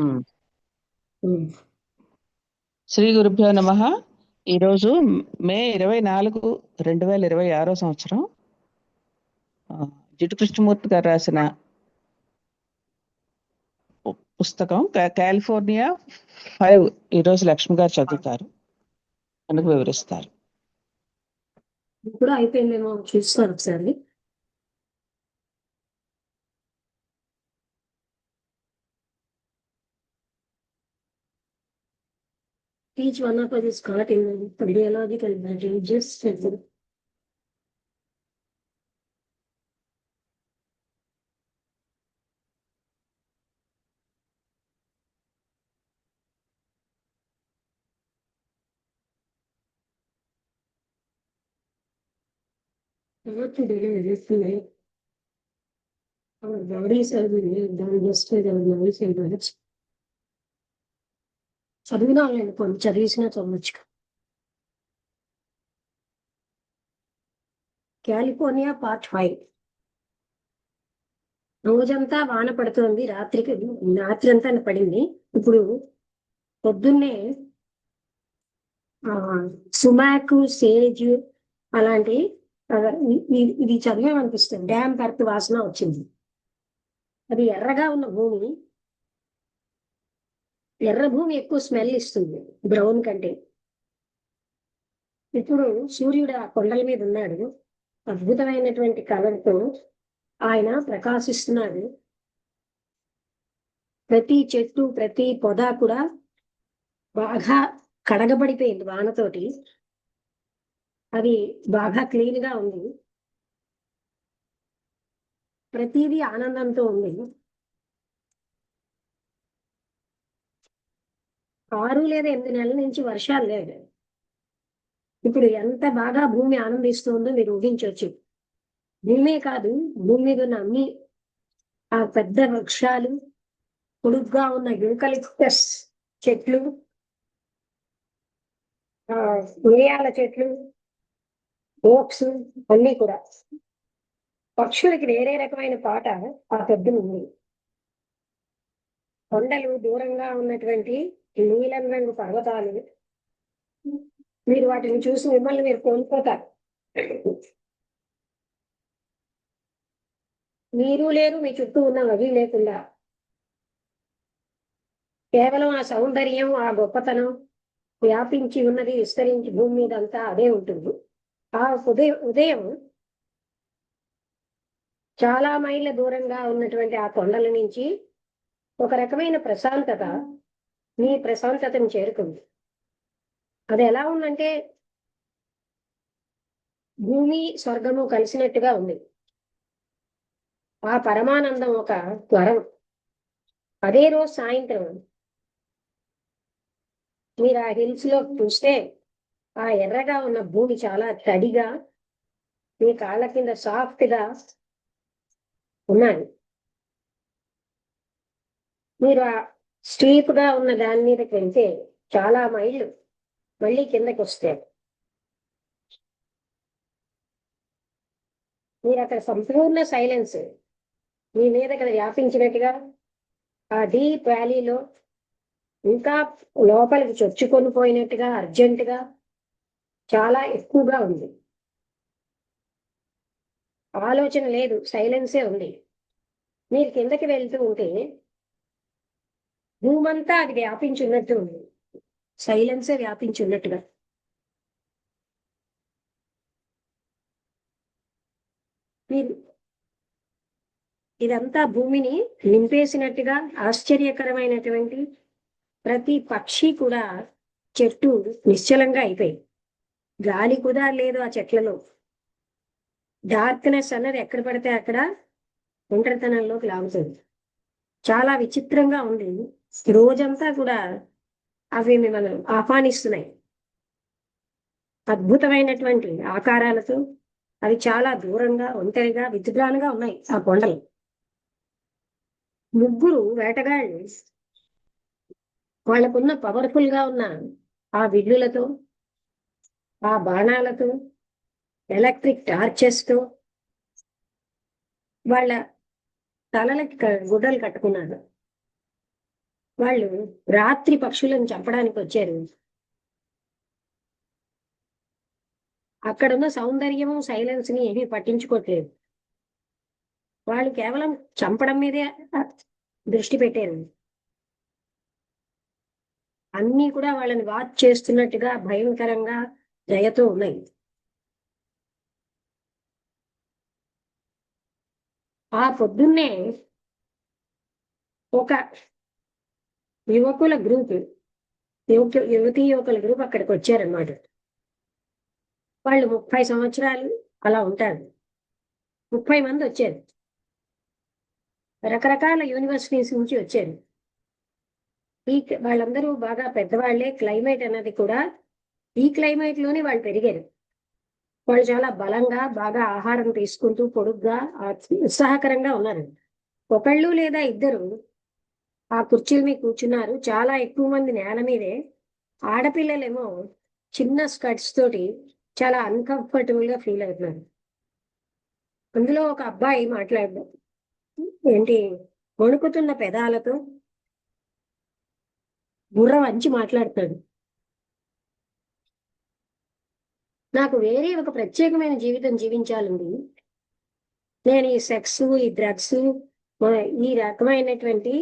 ఉమ్. ఉమ్. శ్రీ గురుభ్యో నమః. ఈరోజు మే 24, 2026 సంవత్సరం. జిడ్డు కృష్ణమూర్తి గారు రాసిన పుస్తకం కాలిఫోర్నియా 5 ఈరోజు లక్ష్మి గారు చదువుతారు, మనకు వివరిస్తారు. ఇప్పుడు అయిపోయిందేమో చూస్తాను ఒకసారి. Each one of us is caught in the biological battle just as what to do is to our bodies are done just as our minds and hearts. చదివినా నేను కొన్ని చదివిసినా చదవచ్చు. California part 5. రోజంతా వాన పడుతోంది, రాత్రి అంతా పడింది. ఇప్పుడు పొద్దున్నే సుమాకు, సేజ్ అలాంటి ఇది చదివామనిపిస్తుంది. డ్యామ్ కరెక్ట్ వాసన వచ్చింది. అది ఎర్రగా ఉన్న భూమి, ఎర్ర భూమి ఎక్కువ స్మెల్ ఇస్తుంది బ్రౌన్ కంటే. ఇప్పుడు సూర్యుడు ఆ కొండల మీద ఉన్నాడు, అద్భుతమైనటువంటి కలర్తో ఆయన ప్రకాశిస్తున్నాడు. ప్రతి చెట్టు, ప్రతి పొద కూడా బాగా కడగబడిపోయింది వానతోటి. అది బాగా క్లీన్ గా ఉంది. ప్రతిదీ ఆనందంతో ఉంది. 6 లేదా 8 నెలల నుంచి వర్షాలు లేదు. ఇప్పుడు ఎంత బాగా భూమి ఆనందిస్తుందో మీరు ఊహించవచ్చు. భూమే కాదు, భూమి మీద ఉన్న అన్ని ఆ పెద్ద వృక్షాలు, పొడుగ్గా ఉన్న యూకలిప్టస్ చెట్లు, మిరియాల చెట్లు, ఓక్స్ అన్ని కూడా. పక్షులకి వేరే రకమైన పాట ఆ పెద్దలు ఉంది. కొండలు, దూరంగా ఉన్నటువంటి నీలం రంగు పర్వతాలు, మీరు వాటిని చూసి మిమ్మల్ని మీరు కోల్పోతారు. మీరు లేరు, మీ చుట్టూ ఉన్న అవి లేకుండా కేవలం ఆ సౌందర్యం, ఆ గొప్పతనం వ్యాపించి ఉన్నది, విస్తరించి భూమి మీద అంతా అదే ఉంటుంది. ఆ ఉదయం చాలా మైళ్ళ దూరంగా ఉన్నటువంటి ఆ కొండల నుంచి ఒక రకమైన ప్రశాంతత మీ ప్రశాంతతను చేరుకుంది. అది ఎలా ఉందంటే భూమి స్వర్గము కలిసినట్టుగా ఉంది. ఆ పరమానందం ఒక వరం. అదే రోజు సాయంత్రం మీరు ఆ హిల్స్ లో చూస్తే ఆ ఎర్రగా ఉన్న భూమి చాలా తడిగా, మీ కాళ్ళ కింద సాఫ్ట్ గా ఉన్నాయి. మీరు ఆ స్టీప్ గా ఉన్న దాని మీదకి వెళ్తే చాలా మైళ్ళు మళ్ళీ కిందకి వస్తాయి. మీరు అక్కడ సంపూర్ణ సైలెన్స్ మీ మీద ఇక్కడ వ్యాపించినట్టుగా, ఆ డీప్ వ్యాలీలో ఇంకా లోపలికి చొచ్చుకొని పోయినట్టుగా, అర్జెంటుగా చాలా ఎక్కువగా ఉంది. ఆలోచన లేదు, సైలెన్సే ఉంది. మీరు కిందకి వెళ్తూ ఉంటే భూమంతా అది వ్యాపించి ఉన్నట్టు ఉంది, సైలెన్సే వ్యాపించి ఉన్నట్టుగా. మీరు ఇదంతా భూమిని నింపేసినట్టుగా ఆశ్చర్యకరమైనటువంటి ప్రతి పక్షి కూడా చెట్టు నిశ్చలంగా అయిపోయి, గాలి కూడా లేదు ఆ చెట్లలో. డార్క్నెస్ అన్నది ఎక్కడ పడితే అక్కడ ఒంటరితనంలోకి లాగుతుంది. చాలా విచిత్రంగా ఉంది. రోజంతా కూడా అవి మిమ్మల్ని ఆహ్వానిస్తున్నాయి. అద్భుతమైనటువంటి ఆకారాలతో అవి చాలా దూరంగా, ఒంటరిగా, విచిత్రాలుగా ఉన్నాయి ఆ కొండలు. ముగ్గురు వేటగాళ్ళు వాళ్ళకున్న పవర్ఫుల్ గా ఉన్న ఆ విల్లులతో, ఆ బాణాలతో, ఎలక్ట్రిక్ టార్చెస్ తో వాళ్ళ తలలకి గుడ్డలు కట్టుకున్నారు. వాళ్ళు రాత్రి పక్షులను చంపడానికి వచ్చారు. అక్కడున్న సౌందర్యము సైలెన్స్ ని ఏమీ పట్టించుకోవట్లేదు. వాళ్ళు కేవలం చంపడం మీదే దృష్టి పెట్టారు. అన్నీ కూడా వాళ్ళని వాచ్ చేస్తున్నట్టుగా భయంకరంగా దయతో ఉన్నాయి. ఆ పొద్దున్నే ఒక యువకుల గ్రూప్, యువతీ యువకుల గ్రూప్ అక్కడికి వచ్చారనమాట. వాళ్ళు 30 సంవత్సరాలు అలా ఉంటారు. 30 మంది వచ్చారు. రకరకాల యూనివర్సిటీస్ నుంచి వచ్చారు. వాళ్ళందరూ బాగా పెద్దవాళ్లే. క్లైమేట్ అన్నది కూడా ఈ క్లైమేట్ లోనే వాళ్ళు పెరిగారు. వాళ్ళు చాలా బలంగా బాగా ఆహారం తీసుకుంటూ పొడుగ్గా ఉత్సాహకరంగా ఉన్నారు. ఒకళ్ళు లేదా ఇద్దరు ఆ కుర్చీల మీద కూర్చున్నారు. చాలా ఎక్కువ మంది నేల మీదే. ఆడపిల్లలేమో చిన్న స్కర్ట్స్ తోటి చాలా అన్కంఫర్టబుల్ గా ఫీల్ అవుతున్నారు. అందులో ఒక అబ్బాయి మాట్లాడడం ఏంటి, వణుకుతున్న పెదాలతో బుర్ర వంచి మాట్లాడుతాడు. నాకు వేరే ఒక ప్రత్యేకమైన జీవితం జీవించాలండి. నేను ఈ సెక్స్, ఈ డ్రగ్స్, ఈ రకమైనటువంటి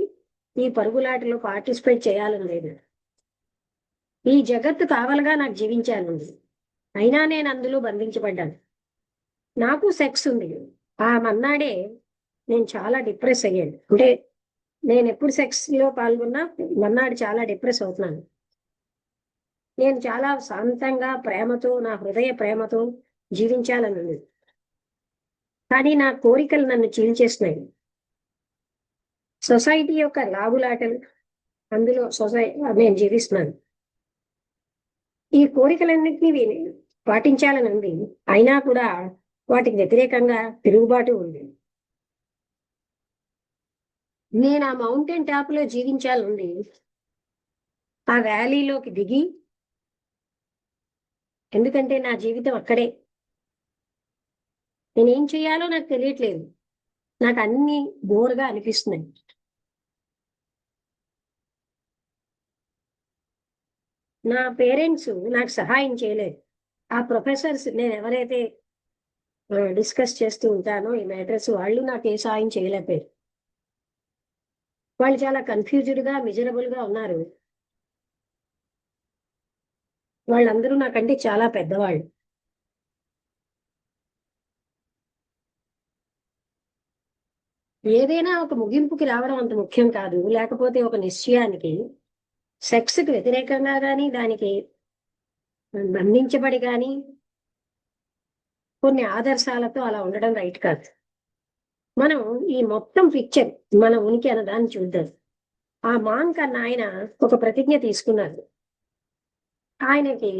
ఈ పరుగులాటలో పార్టిసిపేట్ చేయాలని లేదు. ఈ జగత్తు కావలగా నాకు జీవించాలండి. అయినా నేను అందులో బంధించబడ్డాను. నాకు సెక్స్ ఉంది. ఆ మన్నాడే నేను చాలా డిప్రెస్ అయ్యాను. అంటే నేను ఎప్పుడు సెక్స్ లో పాల్గొన్నా మన్నాడు చాలా డిప్రెస్ అవుతున్నాను. నేను చాలా శాంతంగా ప్రేమతో, నా హృదయ ప్రేమతో జీవించాలని ఉంది. కానీ నా కోరికలు నన్ను చీల్చేస్తున్నాయి. సొసైటీ యొక్క లాగులాటలు, అందులో నేను జీవిస్తున్నాను. ఈ కోరికలన్నింటినీ పాటించాలని ఉంది. అయినా కూడా వాటికి వ్యతిరేకంగా తిరుగుబాటు ఉంది. నేను ఆ మౌంటైన్ టాప్ లో జీవించాలని, ఆ వ్యాలీలోకి దిగి, ఎందుకంటే నా జీవితం అక్కడే. నేనేం చేయాలో నాకు తెలియట్లేదు. నాకు అన్ని బోర్గా అనిపిస్తున్నాయి. నా పేరెంట్స్ నాకు సహాయం చేయలేదు. ఆ ప్రొఫెసర్స్, నేను ఎవరైతే డిస్కస్ చేస్తూ ఉంటానో ఈ మ్యాటర్స్, వాళ్ళు నాకు ఏ సహాయం చేయలేకపోయారు. వాళ్ళు చాలా కన్ఫ్యూజ్డ్ గా, మిజరబుల్ గా ఉన్నారు. వాళ్ళందరూ నాకంటే చాలా పెద్దవాళ్ళు. ఏదైనా ఒక ముగింపుకి రావడం అంత ముఖ్యం కాదు. లేకపోతే ఒక నిశ్చయానికి, సెక్స్ కి వ్యతిరేకంగా కానీ, దానికి బంధించబడి కానీ, కొన్ని ఆదర్శాలతో అలా ఉండడం రైట్ కాదు. మనం ఈ మొత్తం పిక్చర్, మన ఉనికి అన్న దాన్ని చూద్దాం. ఆ మాంక్ అన్న ఆయన ఒక ప్రతిజ్ఞ తీసుకున్నారు. ఆయనకి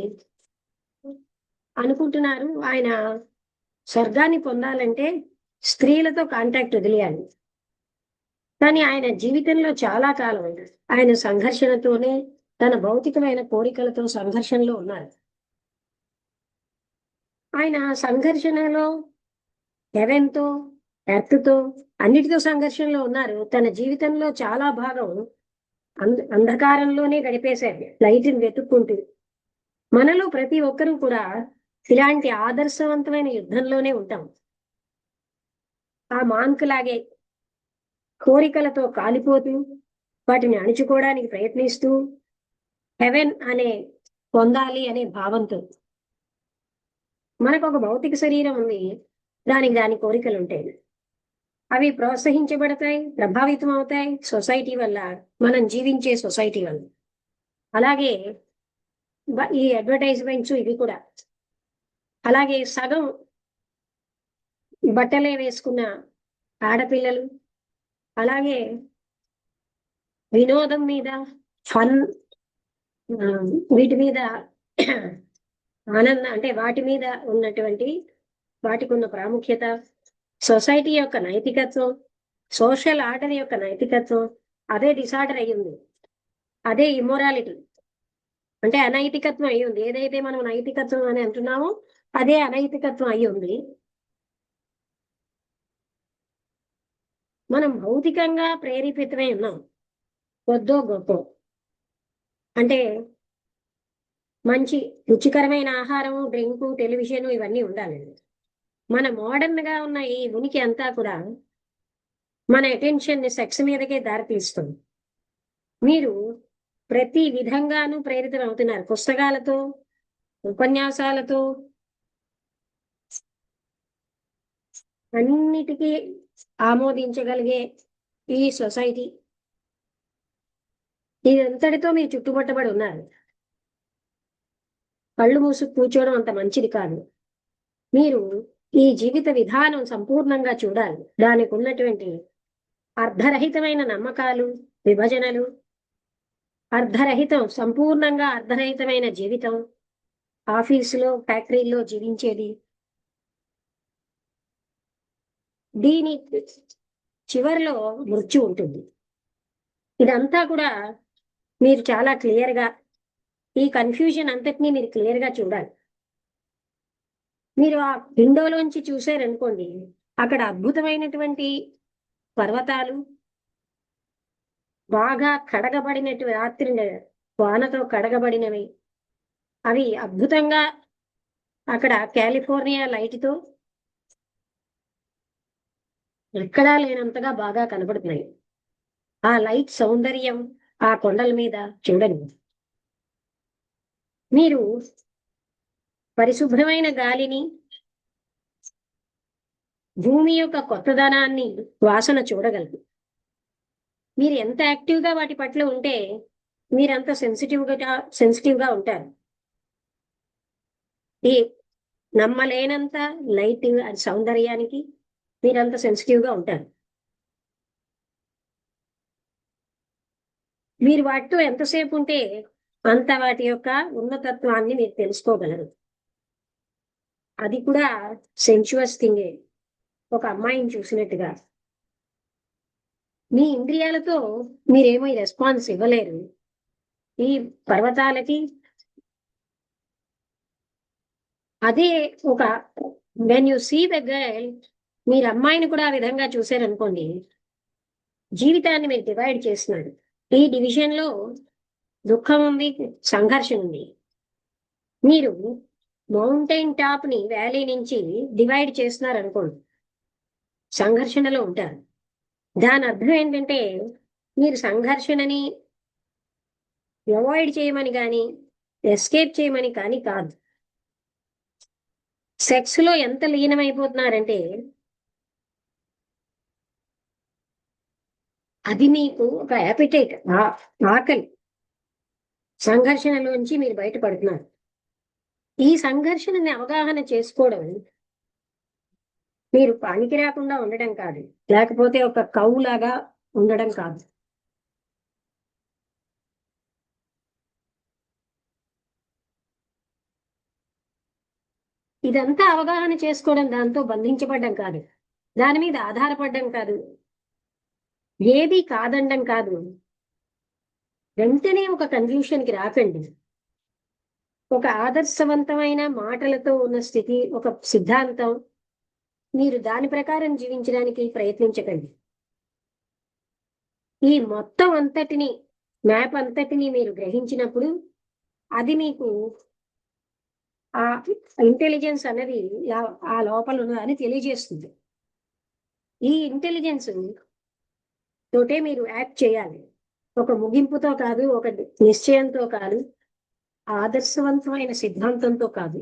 అనుకుంటున్నారు, ఆయన స్వర్గాన్ని పొందాలంటే స్త్రీలతో కాంటాక్ట్ వదిలేయాలి. కానీ ఆయన జీవితంలో చాలా కాలం ఆయన సంఘర్షణతోనే, తన భౌతికమైన కోరికలతో సంఘర్షణలో ఉన్నారు. ఆయన సంఘర్షణలో హెవెన్తో, ఎర్త్తో, అన్నిటితో సంఘర్షణలో ఉన్నారు. తన జీవితంలో చాలా భాగం అంధకారంలోనే గడిపేశారు, లైట్ని వెతుక్కుంటూ. మనలో ప్రతి ఒక్కరూ కూడా ఇలాంటి ఆదర్శవంతమైన యుద్ధంలోనే ఉంటాం. ఆ మాంక్ లాగే కోరికలతో కాలిపోతూ, వాటిని అణుచుకోవడానికి ప్రయత్నిస్తూ, హెవెన్ అనే పొందాలి అనే భావంతో. మనకు ఒక భౌతిక శరీరం ఉంది, దానికి దాని కోరికలు ఉంటాయి. అవి ప్రోత్సహించబడతాయి, ప్రభావితం అవుతాయి సొసైటీ వల్ల, మనం జీవించే సొసైటీ వల్ల. అలాగే ఈ అడ్వర్టైజ్మెంట్స్ ఇవి కూడా. అలాగే సగం బట్టలే వేసుకున్న ఆడపిల్లలు, అలాగే వినోదం మీద, ఫన్, వీటి మీద ఆనందం, అంటే వాటి మీద ఉన్నటువంటి, వాటికి ఉన్న ప్రాముఖ్యత, సొసైటీ యొక్క నైతికత్వం, సోషల్ ఆర్డర్ యొక్క నైతికత్వం, అదే డిసార్డర్ అయ్యింది. అదే ఇమ్మొరాలిటీ, అంటే అనైతికత్వం అయి ఉంది. ఏదైతే మనం నైతికత్వం అని అంటున్నామో అదే అనైతికత్వం అయి ఉంది. మనం భౌతికంగా ప్రేరేపితమై ఉన్నాం. కొద్దో గొప్ప అంటే మంచి రుచికరమైన ఆహారము, డ్రింకు, టెలివిజన్ ఇవన్నీ ఉండాలండి. మన మోడర్న్ గా ఉన్న ఈ ఉనికి అంతా కూడా మన అటెన్షన్ ని సెక్స్ మీదకే దారితీస్తుంది. మీరు ప్రతి విధంగానూ ప్రేరితం అవుతున్నారు. పుస్తకాలతో, ఉపన్యాసాలతో, అన్నిటికీ ఆమోదించగలిగే ఈ సొసైటీ ఇదంతటితో మీరు చుట్టుపట్టబడి ఉన్నారు. కళ్ళు మూసుకు కూర్చోవడం అంత మంచిది కాదు. మీరు ఈ జీవిత విధానం సంపూర్ణంగా చూడాలి. దానికి ఉన్నటువంటి అర్ధరహితమైన నమ్మకాలు, విభజనలు, సంపూర్ణంగా అర్ధరహితమైన జీవితం, ఆఫీసులో, ఫ్యాక్టరీలో జీవించేది, దీని చివరిలో మృత్యు ఉంటుంది. ఇదంతా కూడా మీరు చాలా క్లియర్గా, ఈ కన్ఫ్యూజన్ అంతటినీ మీరు క్లియర్గా చూడాలి. మీరు ఆ విండోలోంచి చూసారనుకోండి, అక్కడ అద్భుతమైనటువంటి పర్వతాలు, బాగా కడగబడినట్టు రాత్రి వానతో కడగబడినవి, అవి అద్భుతంగా అక్కడ కాలిఫోర్నియా లైట్తో ఎక్కడా లేనంతగా బాగా కనబడుతున్నాయి. ఆ లైట్ సౌందర్యం ఆ కొండల మీద చూడండి. మీరు పరిశుభ్రమైన గాలిని, భూమి యొక్క కొత్తదనాన్ని వాసన చూడగలరు. మీరు ఎంత యాక్టివ్గా వాటి పట్ల ఉంటే మీరంత సెన్సిటివ్గా ఉంటారు. ఈ నమ్మలేనంత లైట్ సౌందర్యానికి మీరంత సెన్సిటివ్గా ఉంటారు. మీరు వాటితో ఎంతసేపు ఉంటే అంత వాటి యొక్క ఉన్నతత్వాన్ని మీరు తెలుసుకోగలరు. అది కూడా సెన్షువస్ థింగే. ఒక అమ్మాయిని చూసినట్టుగా మీ ఇంద్రియాలతో మీరేమో రెస్పాన్స్ ఇవ్వలేరు. ఈ పర్వతాలకి అదే ఒక when you see the girl, మీరు అమ్మాయిని కూడా ఆ విధంగా చూశారనుకోండి, జీవితాన్ని మీరు డివైడ్ చేస్తున్నాడు. ఈ డివిజన్ లో దుఃఖం ఉంది, సంఘర్షణ ఉంది. మీరు మౌంటైన్ టాప్ ని వ్యాలీ నుంచి డివైడ్ చేస్తున్నారు అనుకోండి, సంఘర్షణలో ఉంటారు. దాని అర్థం ఏంటంటే మీరు సంఘర్షణని అవాయిడ్ చేయమని కానీ ఎస్కేప్ చేయమని కానీ కాదు. సెక్స్ లో ఎంత లీనమైపోతున్నారంటే అది మీకు ఒక యాపిటైట్, ఆకలి. సంఘర్షణలోంచి మీరు బయటపడుతున్నారు. ఈ సంఘర్షణని అవగాహన చేసుకోవడం మీరు పనికి రాకుండా ఉండడం కాదు, లేకపోతే ఒక కౌలాగా ఉండడం కాదు. ఇదంతా అవగాహన చేసుకోవడం, దాంతో బంధించబడ్డం కాదు, దాని మీద ఆధారపడడం కాదు, ఏది కాదండం కాదు. వెంటనే ఒక కన్క్లూషన్కి రాకండి. ఒక ఆదర్శవంతమైన మాటలతో ఉన్న స్థితి, ఒక సిద్ధాంతం, మీరు దాని ప్రకారం జీవించడానికి ప్రయత్నించకండి. ఈ మొత్తం అంతటిని, మ్యాప్ అంతటిని మీరు గ్రహించినప్పుడు అది మీకు ఆ ఇంటెలిజెన్స్ అనేది ఆ లోపల ఉన్నదని తెలియజేస్తుంది. ఈ ఇంటెలిజెన్స్ తోటే మీరు యాక్ట్ చేయాలి. ఒక ముగింపుతో కాదు, ఒక నిశ్చయంతో కాదు, ఆదర్శవంతమైన సిద్ధాంతంతో కాదు.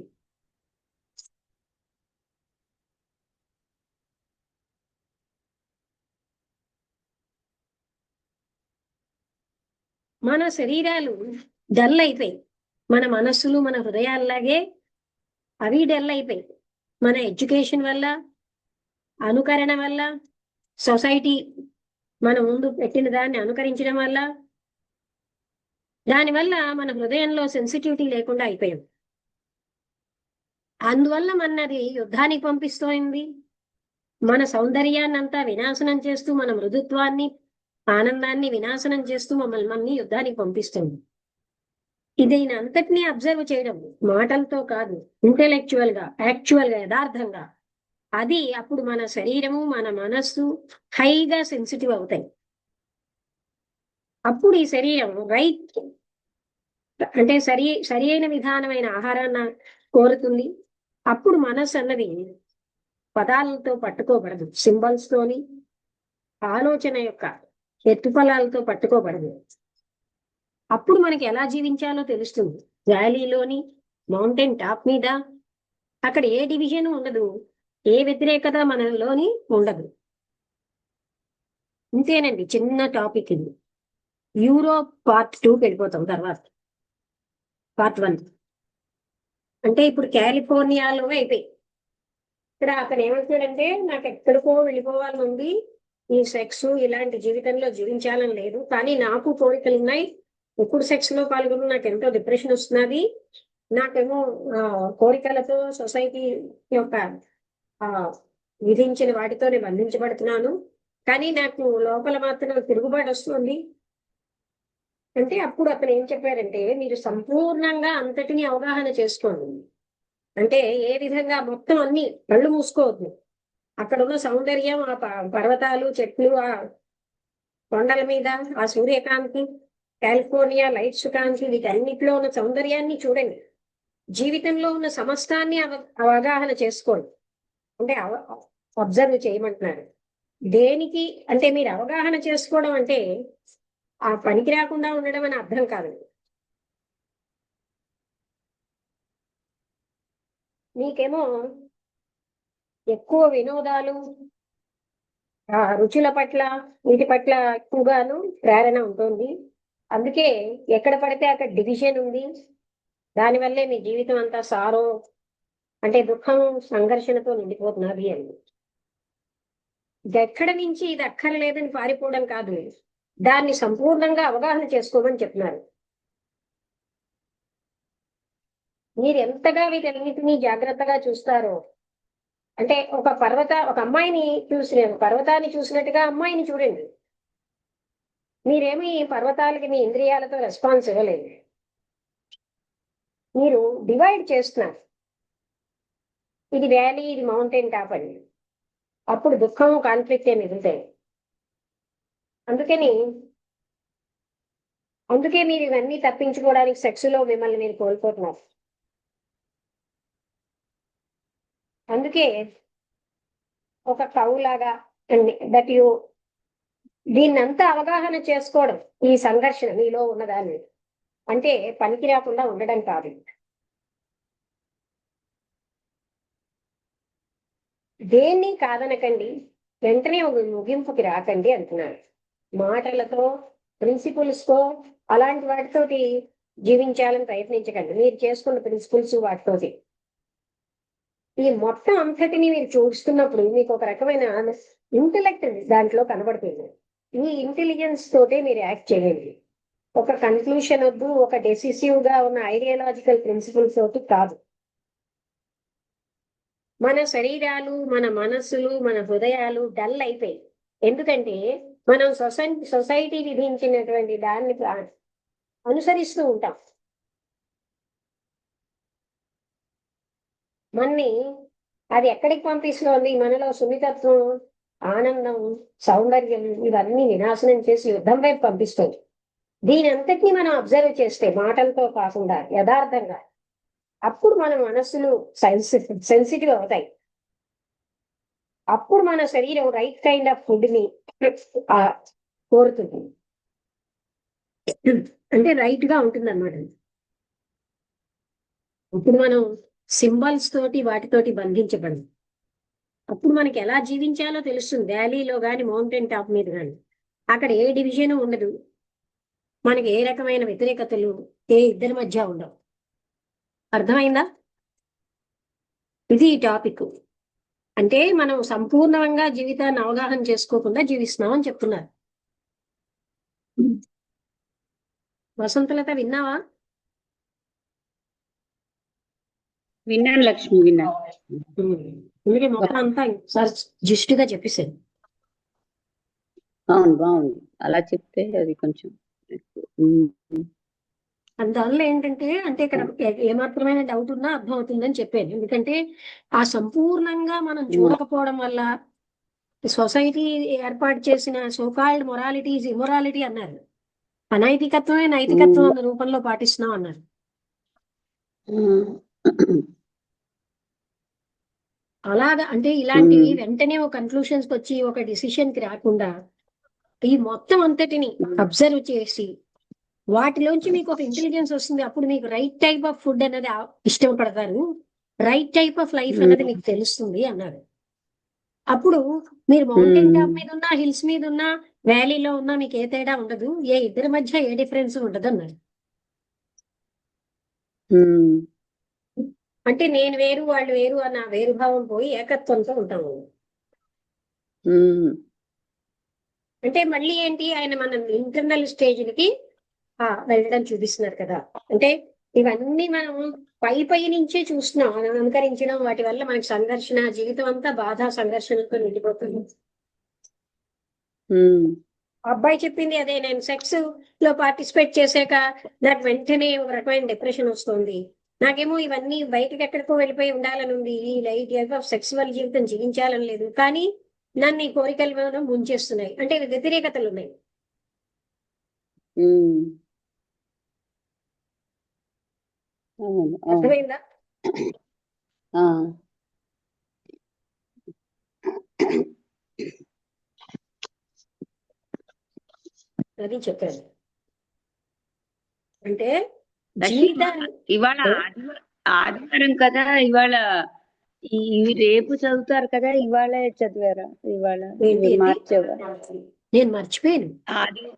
మన శరీరాలు డల్ అయిపోయి, మన మనస్సులు, మన హృదయాల్లాగే అవి డల్ అయిపోయి, మన ఎడ్యుకేషన్ వల్ల, అనుకరణ వల్ల, సొసైటీ మన ముందు పెట్టిన దాన్ని అనుకరించడం వల్ల, దానివల్ల మన హృదయంలో సెన్సిటివిటీ లేకుండా అయిపోయాం. అందువల్ల మనది యుద్ధానికి పంపిస్తోంది. మన సౌందర్యాన్ని అంతా వినాశనం చేస్తూ, మన మృదుత్వాన్ని, ఆనందాన్ని వినాశనం చేస్తూ మమ్మల్ని యుద్ధానికి పంపిస్తుంది. దీని అంతటినీ అబ్జర్వ్ చేయడం, మాటలతో కాదు, ఇంటెలెక్చువల్ గా, యాక్చువల్ గా, యథార్థంగా, అది అప్పుడు మన శరీరము, మన మనస్సు హైగా సెన్సిటివ్ అవుతాయి. అప్పుడు ఈ శరీరం రైట్ అంటే సరి అయిన విధానమైన ఆహారాన్ని కోరుతుంది. అప్పుడు మనస్సు అన్నది పదాలతో పట్టుకోబడదు, సింబల్స్ తోని ఆలోచన యొక్క ఎత్తుపలాలతో పట్టుకోబడదు. అప్పుడు మనకి ఎలా జీవించాలో తెలుస్తుంది. వ్యాలీలోని మౌంటైన్ టాప్ మీద అక్కడ ఏ డివిజన్ ఉండదు, ఏ వ్యతిరేకత మనలోని ఉండదు. ఇంతేనండి చిన్న టాపిక్ ఇది. యూరోప్ పార్ట్ 2 వెళ్ళిపోతాం తర్వాత. పార్ట్ 1 అంటే ఇప్పుడు కాలిఫోర్నియాలో అయిపోయి ఇక్కడ అక్కడ ఏమంటున్నాడంటే నాకు ఎక్కడికో వెళ్ళిపోవాలని ఉంది, ఈ సెక్స్ ఇలాంటి జీవితంలో జీవించాలని లేదు, కానీ నాకు కోరికలు ఉన్నాయి. ఎప్పుడు సెక్స్ లో పాల్గొని నాకు ఎంతో డిప్రెషన్ వస్తున్నది. నాకేమో కోరికలతో సొసైటీ యొక్క విధించిన వాటితో నేను బంధించబడుతున్నాను, కానీ నాకు లోపల మాత్రం తిరుగుబాటు వస్తుంది అంటే అప్పుడు అతను ఏం చెప్పారంటే మీరు సంపూర్ణంగా అంతటిని అవగాహన చేసుకోండి. అంటే ఏ విధంగా మొత్తం అన్ని కళ్ళు మూసుకోవద్దు. అక్కడ ఉన్న సౌందర్యం, ఆ పర్వతాలు, చెట్లు, ఆ కొండల మీద ఆ సూర్యకాంతి, కాలిఫోర్నియా లైట్స్ కాంతి, వీటన్నిటిలో ఉన్న సౌందర్యాన్ని చూడండి. జీవితంలో ఉన్న సమస్తాన్ని అవగాహన చేసుకోండి. అంటే అబ్జర్వ్ చేయమంటున్నారు. దేనికి అంటే మీరు అవగాహన చేసుకోవడం అంటే ఆ పనికి రాకుండా ఉండడం అని అర్థం కాదు. మీకేమో ఎక్కువ వినోదాలు, రుచుల పట్ల, వీటి పట్ల ఎక్కువగాను ప్రేరణ ఉంటుంది. అందుకే ఎక్కడ పడితే అక్కడ డివిజన్ ఉంది. దానివల్లే మీ జీవితం అంతా సారో అంటే దుఃఖం, సంఘర్షణతో నిండిపోతున్నది అని. ఇది ఎక్కడి నుంచి ఇది అక్కర్లేదని పారిపోవడం కాదు, దాన్ని సంపూర్ణంగా అవగాహన చేసుకోమని చెప్తున్నారు. మీరు ఎంతగా వీటన్నిటినీ జాగ్రత్తగా చూస్తారో అంటే ఒక అమ్మాయిని పర్వతాన్ని చూసినట్టుగా అమ్మాయిని చూడండి. మీరేమి పర్వతాలకి మీ ఇంద్రియాలతో రెస్పాన్స్ ఇవ్వలేదు, మీరు డివైడ్ చేస్తున్నారు. ఇది వ్యాలీ, ఇది మౌంటైన్ టాప్ అని. అప్పుడు దుఃఖం, కాన్ఫ్లిక్ట్ ఏ మిగులుతాయి. అందుకే మీరు ఇవన్నీ తప్పించుకోవడానికి సెక్స్ లో మిమ్మల్ని మీరు కోల్పోతున్నారు. అందుకే ఒక కౌలాగా దట్ యు దీన్నంతా అవగాహన చేసుకోవడం, ఈ సంఘర్షణ మీలో ఉన్నదాన్ని అంటే పనికి రాకుండా ఉండడం కాదు. దేన్ని కాదనకండి, వెంటనే ఒక ముగింపుకి రాకండి అంటున్నారు. మాటలతో, ప్రిన్సిపుల్స్ తో, అలాంటి వాటితోటి జీవించాలని ప్రయత్నించకండి. మీరు చేసుకున్న ప్రిన్సిపుల్స్ వాటితోటి ఈ మొత్తం అంతటిని మీరు చూస్తున్నప్పుడు మీకు ఒక రకమైన ఇంటెలెక్ట్ దాంట్లో కనబడుతుంది. ఈ ఇంటెలిజెన్స్ తోటే మీరు యాక్ట్ చేయండి. ఒక కన్క్లూషన్ వద్దు, ఒక డెసిసివ్ గా ఉన్న ఐడియాలజికల్ ప్రిన్సిపల్స్ తోటి కాదు. మన శరీరాలు, మన మనస్సులు, మన హృదయాలు డల్ అయిపోయి. ఎందుకంటే మనం సొసైటీ విధించినటువంటి దాన్ని అనుసరిస్తూ ఉంటాం. మన్ని అది ఎక్కడికి పంపిస్తుంది? మనలో సున్నితత్వం, ఆనందం, సౌందర్యం ఇవన్నీ వినాశనం చేసి యుద్ధం వైపు పంపిస్తుంది. దీని అంతటినీ మనం అబ్జర్వ్ చేస్తే మాటలతో కాకుండా యథార్థంగా, అప్పుడు మన మనస్సులు సెన్సిటివ్ అవుతాయి. అప్పుడు మన శరీరం రైట్ కైండ్ ఆఫ్ ఫుడ్ ని కోరుతుంది, అంటే రైట్ గా ఉంటుంది అన్నమాట. ఇప్పుడు మనం సింబల్స్ తోటి వాటితోటి బంధించబడి అప్పుడు మనకి ఎలా జీవించాలో తెలుస్తుంది. వ్యాలీలో కానీ మౌంటైన్ టాప్ మీద కానీ అక్కడ ఏ డివిజన్ ఉండదు, మనకి ఏ రకమైన వ్యతిరేకతలు ఏ ఇద్దరి మధ్య ఉండవు. అర్థమైందా? ఇది ఈ టాపిక్. అంటే మనం సంపూర్ణంగా జీవితాన్ని అవగాహన చేసుకోకుండా జీవిస్తున్నాం అని చెప్తున్నారు. వసంతలత విన్నావా? విన్నాను లక్ష్మి, విన్నాను. అందుకే మొత్తం అంతా సార్ జిస్టుగా చెప్పేసాను. అవును, బాగుంది అలా చెప్తే అది కొంచెం. అందువల్ల ఏంటంటే అంటే ఇక్కడ ఏమాత్రమైన డౌట్ ఉన్నా అర్థం అవుతుందని చెప్పాను. ఎందుకంటే ఆ సంపూర్ణంగా మనం చూడకపోవడం వల్ల సొసైటీ ఏర్పాటు చేసిన సోకాల్డ్ మొరాలిటీ ఇమొరాలిటీ అన్నారు. అనైతికత్వమే నైతికత్వం అన్న రూపంలో పాటిస్తున్నాం అన్నారు. అలాగా అంటే ఇలాంటివి వెంటనే ఒక కన్క్లూషన్స్ కి వచ్చి ఒక డిసిషన్ కి రాకుండా ఈ మొత్తం అంతటిని అబ్జర్వ్ చేసి వాటిలోంచి మీకు ఒక ఇంటెలిజెన్స్ వస్తుంది. అప్పుడు మీకు రైట్ టైప్ ఆఫ్ ఫుడ్ అనేది ఇష్టపడతారు, రైట్ టైప్ ఆఫ్ లైఫ్ అనేది మీకు తెలుస్తుంది అన్నారు. అప్పుడు మీరు మౌంటైన్ టాప్ మీద ఉన్నా, హిల్స్ మీద ఉన్నా, వ్యాలీలో ఉన్నా మీకు ఏ తేడా ఉండదు, ఏ ఇద్దరి మధ్య ఏ డిఫరెన్స్ ఉండదు అన్నారు. అంటే నేను వేరు వాళ్ళు వేరు అన్న వేరుభావం పోయి ఏకత్వంతో ఉంటాము. అంటే మళ్ళీ ఏంటి, ఆయన మన ఇంటర్నల్ స్టేజ్లకి వెళ్ళడం చూపిస్తున్నారు కదా. అంటే ఇవన్నీ మనం పై నుంచే చూస్తున్నాం, మనం అనుకరించడం, వాటి వల్ల మనకి సంఘర్షణ, జీవితం అంతా బాధ సంఘర్షణతో నిండిపోతుంది. అబ్బాయి చెప్పింది అదే, నేను సెక్స్ లో పార్టిసిపేట్ చేశాక నాకు వెంటనే ఒక రకమైన డిప్రెషన్ వస్తుంది, నాకేమో ఇవన్నీ బయటకి ఎక్కడికో వెళ్ళిపోయి ఉండాలని ఉంది, ఈ లైఫ్ ఆఫ్ సెక్సువల్ జీవితం జీవించాలని లేదు, కానీ నన్ను ఈ కోరికలు ముంచేస్తున్నాయి. అంటే వ్యతిరేకతలు ఉన్నాయి. అర్థమైందా? అది చెప్పాను. అంటే ఇవాళ ఆదివారం కదా, ఇవాళ రేపు చదువుతారు కదా, ఇవాళ చదివారా? ఇవాళ నేను మర్చిపోయాను,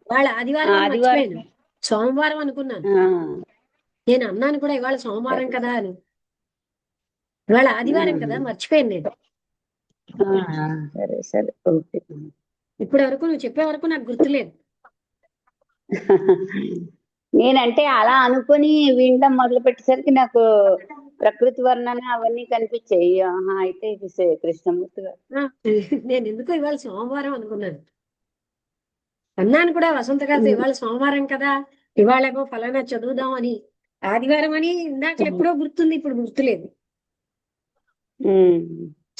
ఇవాళ ఆదివారం మర్చిపోయాను, సోమవారం అనుకున్నాను. నేను అన్నాను కూడా ఇవాళ సోమవారం కదా అని, ఇవాళ ఆదివారం కదా, మర్చిపోయాను నేను. సరే సరే, ఓకే. ఇప్పటి వరకు నువ్వు చెప్పే వరకు నాకు గుర్తులేదు. నేనంటే అలా అనుకుని వినడం మొదలు పెట్టేసరికి నాకు ప్రకృతి వర్ణన అవన్నీ కనిపించాయి. అయితే ఇది కృష్ణమూర్తి గారు. నేను ఎందుకో ఇవాళ సోమవారం అనుకున్నాను. అన్నాను కూడా వసంత గారితో, ఇవాళ సోమవారం కదా, ఇవాళేమో ఫలానా చదువుదాం అని, ఆదివారం అని ఇందాక ఎప్పుడో గుర్తుంది, ఇప్పుడు గుర్తులేదు.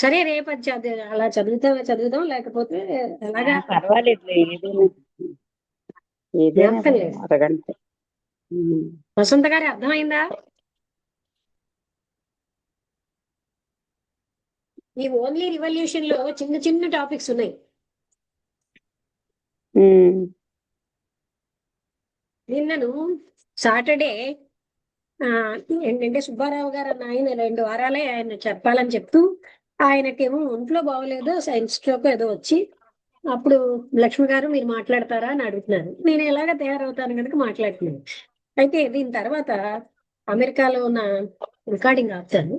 సరే రేపు అలా చదువుదాం, లేకపోతే అలాగా పర్వాలేదు, అరగంట. వసంత గారి అర్థమైందా? ఈ ఓన్లీ రివల్యూషన్ లో చిన్న చిన్న టాపిక్స్ ఉన్నాయి. నిన్నను సాటర్డే ఏంటంటే సుబ్బారావు గారు అన్న ఆయన 2 వారాలే ఆయన చెప్పాలని చెప్తూ, ఆయనకేమో ఒంట్లో బాగోలేదు, సైన్స్ స్ట్రోక్ ఏదో వచ్చి, అప్పుడు లక్ష్మి గారు మీరు మాట్లాడతారా అని అడుగుతున్నారు. నేను ఎలాగ తయారవుతాను కనుక మాట్లాడుతున్నాను. అయితే దీని తర్వాత అమెరికాలో ఉన్న రికార్డింగ్ ఆపుతాను.